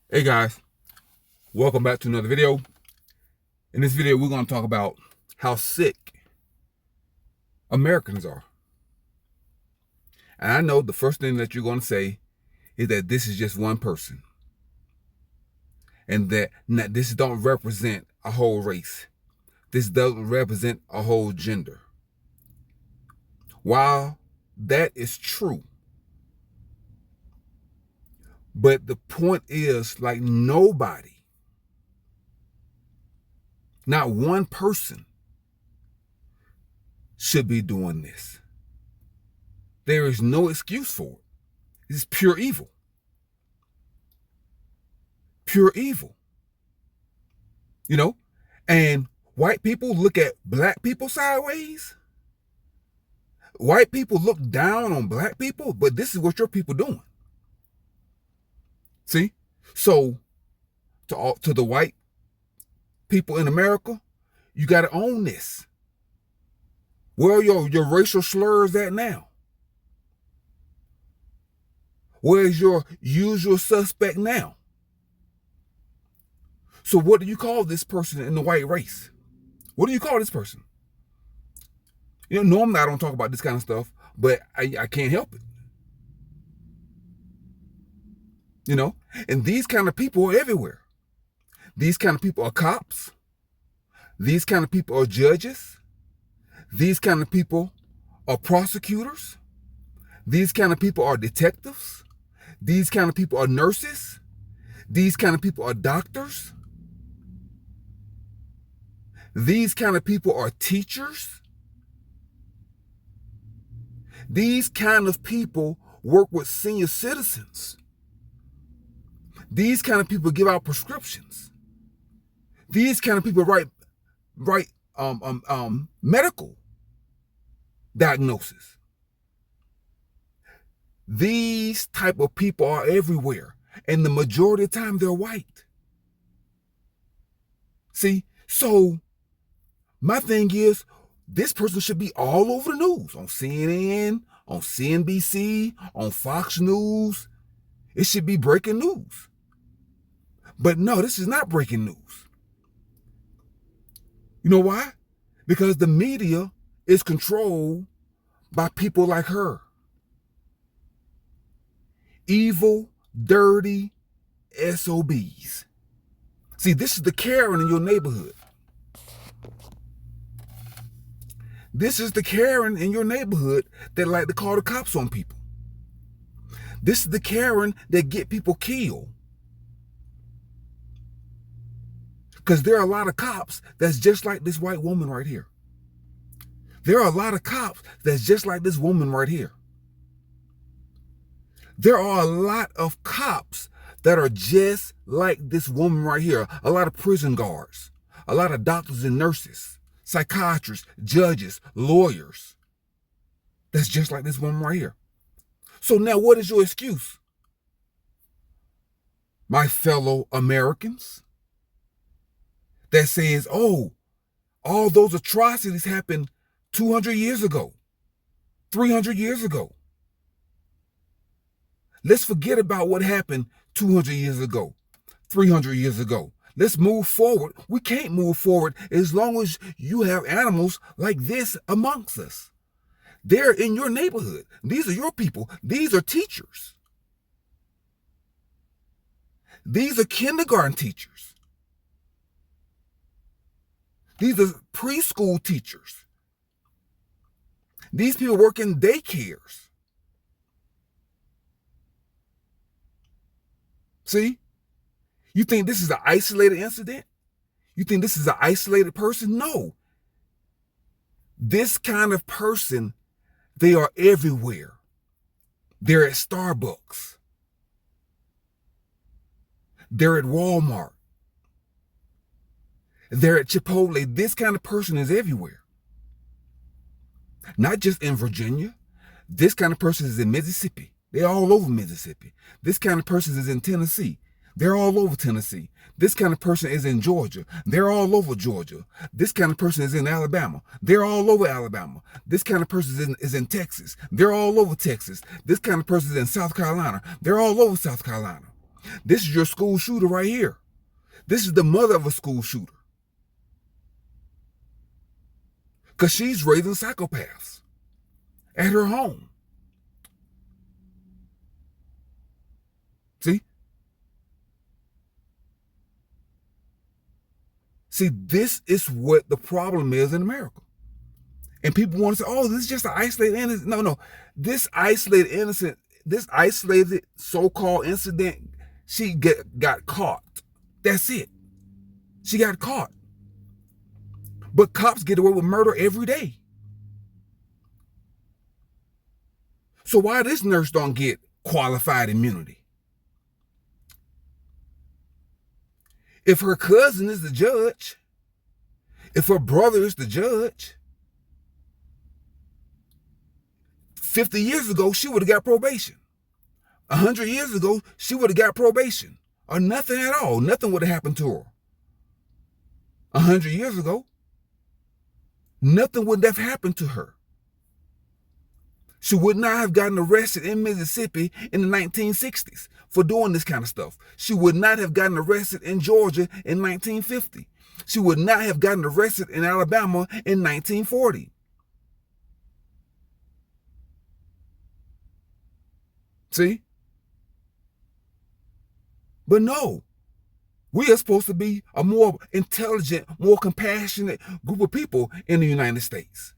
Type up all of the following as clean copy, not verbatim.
Hey guys, welcome back to another video. In this video, we're going to talk about how sick Americans are. And I know the first thing that you're going to say is that this is just one person. And that this don't represent a whole race. This doesn't represent a whole gender. While that is true, but the point is, like, nobody, not one person should be doing this. There is no excuse for it. It's pure evil. Pure evil. You know? And white people look at black people sideways. White people look down on black people, but this is what your people doing. See? So, to the white people in America, you got to own this. Where are your racial slurs at now? Where is your usual suspect now? So what do you call this person in the white race? What do you call this person? You know, normally I don't talk about this kind of stuff, but I can't help it. You know, and these kind of people are everywhere. These kind of people are cops. These kind of people are judges. These kind of people are prosecutors. These kind of people are detectives. These kind of people are nurses. These kind of people are doctors. These kind of people are teachers. These kind of people work with senior citizens. These kind of people give out prescriptions. These kind of people write medical diagnosis. These type of people are everywhere, and the majority of the time they're white. See, so my thing is, this person should be all over the news, on CNN, on CNBC, on Fox News. It should be breaking news. But no, this is not breaking news. You know why? Because the media is controlled by people like her. Evil, dirty SOBs. See, this is the Karen in your neighborhood. This is the Karen in your neighborhood that like to call the cops on people. This is the Karen that get people killed. Because there are a lot of cops that's just like this white woman right here. There are a lot of cops that's just like this woman right here. There are a lot of cops that are just like this woman right here. A lot of prison guards, a lot of doctors and nurses, psychiatrists, judges, lawyers. That's just like this woman right here. So now what is your excuse? My fellow Americans, that says, oh, all those atrocities happened 200 years ago, 300 years ago. Let's forget about what happened 200 years ago, 300 years ago. Let's move forward. We can't move forward as long as you have animals like this amongst us. They're in your neighborhood. These are your people. These are teachers. These are kindergarten teachers. These are preschool teachers. These people work in daycares. See? You think this is an isolated incident? You think this is an isolated person? No. This kind of person, they are everywhere. They're at Starbucks. They're at Walmart. They're at Chipotle. This kind of person is everywhere. Not just in Virginia. This kind of person is in Mississippi. They're all over Mississippi. This kind of person is in Tennessee. They're all over Tennessee. This kind of person is in Georgia. They're all over Georgia. This kind of person is in Alabama. They're all over Alabama. This kind of person is in Texas. They're all over Texas. This kind of person is in South Carolina. They're all over South Carolina. This is your school shooter right here. This is the mother of a school shooter. Because she's raising psychopaths at her home. See? See, this is what the problem is in America. And people want to say, oh, this is just an isolated incident. No. This isolated so-called incident, she got caught. That's it. She got caught. But cops get away with murder every day. So why this nurse don't get qualified immunity? If her cousin is the judge, if her brother is the judge, 50 years ago, she would have got probation. 100 years ago, she would have got probation. Or nothing at all. Nothing would have happened to her. 100 years ago, nothing would have happened to her. She would not have gotten arrested in Mississippi in the 1960s for doing this kind of stuff. She would not have gotten arrested in Georgia in 1950. She would not have gotten arrested in Alabama in 1940. See? But no, we are supposed to be a more intelligent, more compassionate group of people in the United States.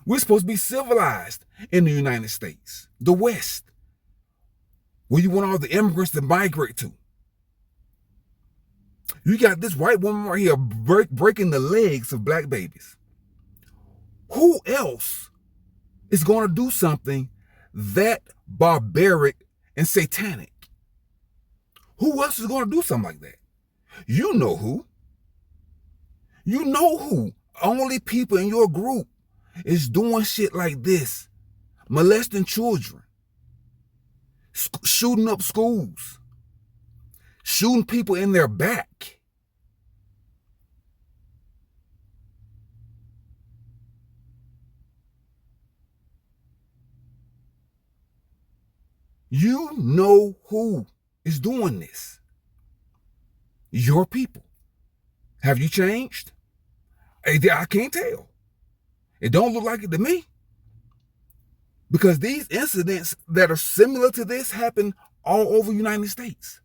We're supposed to be civilized in the United States, the West, where you want all the immigrants to migrate to. You got this white woman right here breaking the legs of black babies. Who else is going to do something that barbaric and satanic? Who else is going to do something like that? You know who. You know who. Only people in your group is doing shit like this. Molesting children. Shooting up schools. Shooting people in their back. You know who is doing this. Your people. Have you changed? I can't tell. It don't look like it to me. Because these incidents that are similar to this happen all over the United States.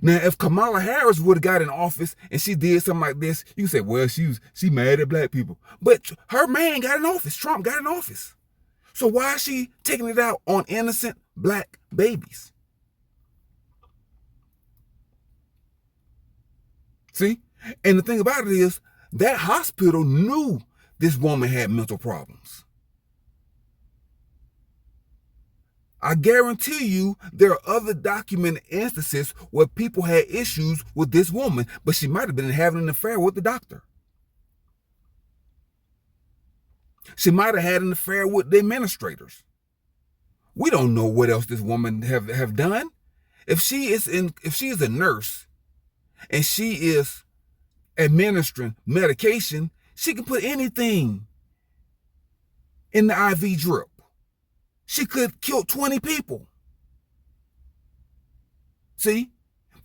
Now, if Kamala Harris would have got in office and she did something like this, you say, well, she mad at black people. But her man got in office. Trump got in office. So why is she taking it out on innocent black babies? See? And the thing about it is, that hospital knew this woman had mental problems. I guarantee you there are other documented instances where people had issues with this woman, but she might have been having an affair with the doctor. She might have had an affair with the administrators. We don't know what else this woman have done. If she is a nurse and she is administering medication, she can put anything in the IV drip. She could kill 20 people. See?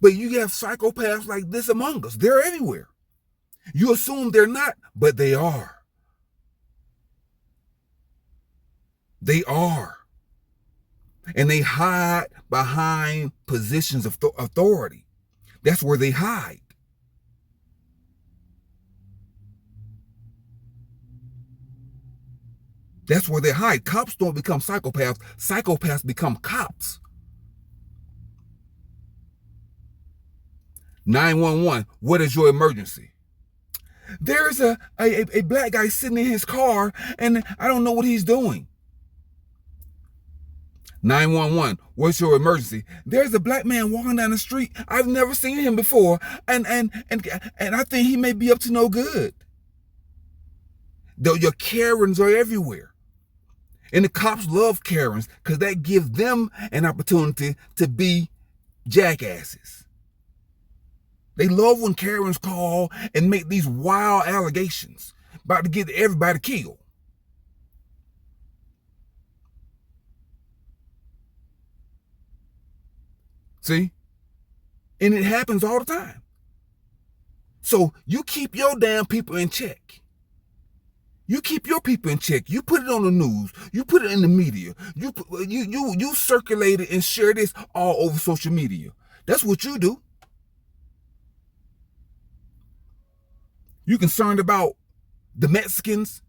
But you have psychopaths like this among us. They're everywhere. You assume they're not, but they are. They are. And they hide behind positions of authority. That's where they hide. That's where they hide. Cops don't become psychopaths. Psychopaths become cops. 911, what is your emergency? There's a black guy sitting in his car and I don't know what he's doing. 911, what's your emergency? There's a black man walking down the street. I've never seen him before, and I think he may be up to no good. Though your Karens are everywhere. And the cops love Karens because that gives them an opportunity to be jackasses. They love when Karens call and make these wild allegations about to get everybody killed. See? And it happens all the time. So you keep your damn people in check. You keep your people in check. You put it on the news. You put it in the media. You circulate it and share this all over social media. That's what you do. You concerned about the Mexicans,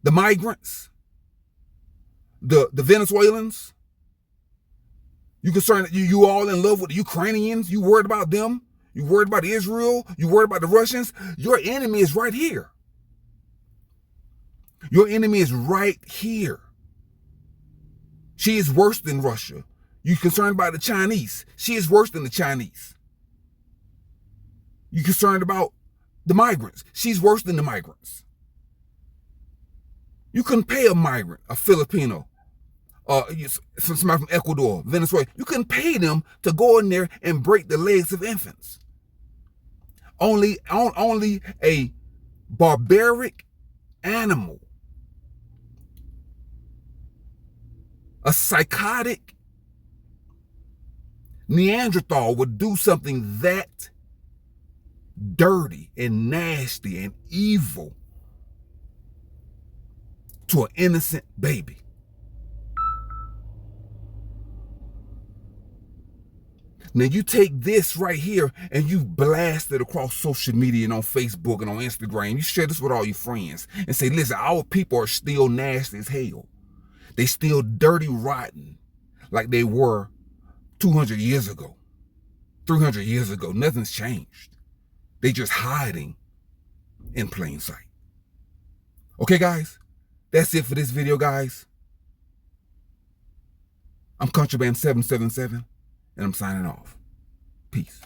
the migrants, the Venezuelans. You concerned, you all in love with the Ukrainians. You worried about them. You worried about Israel. You worried about the Russians. Your enemy is right here. Your enemy is right here. She is worse than Russia. You concerned about the Chinese. She is worse than the Chinese. You concerned about the migrants. She's worse than the migrants. You couldn't pay a migrant, a Filipino, somebody from Ecuador, Venezuela. You couldn't pay them to go in there and break the legs of infants. Only a barbaric animal, a psychotic Neanderthal would do something that dirty and nasty and evil to an innocent baby. Now you take this right here and you blast it across social media and on Facebook and on Instagram. You share this with all your friends and say, listen, our people are still nasty as hell. They still dirty, rotten like they were 200 years ago, 300 years ago. Nothing's changed. They just hiding in plain sight. Okay, guys, that's it for this video, guys. I'm Contraband 777, and I'm signing off. Peace.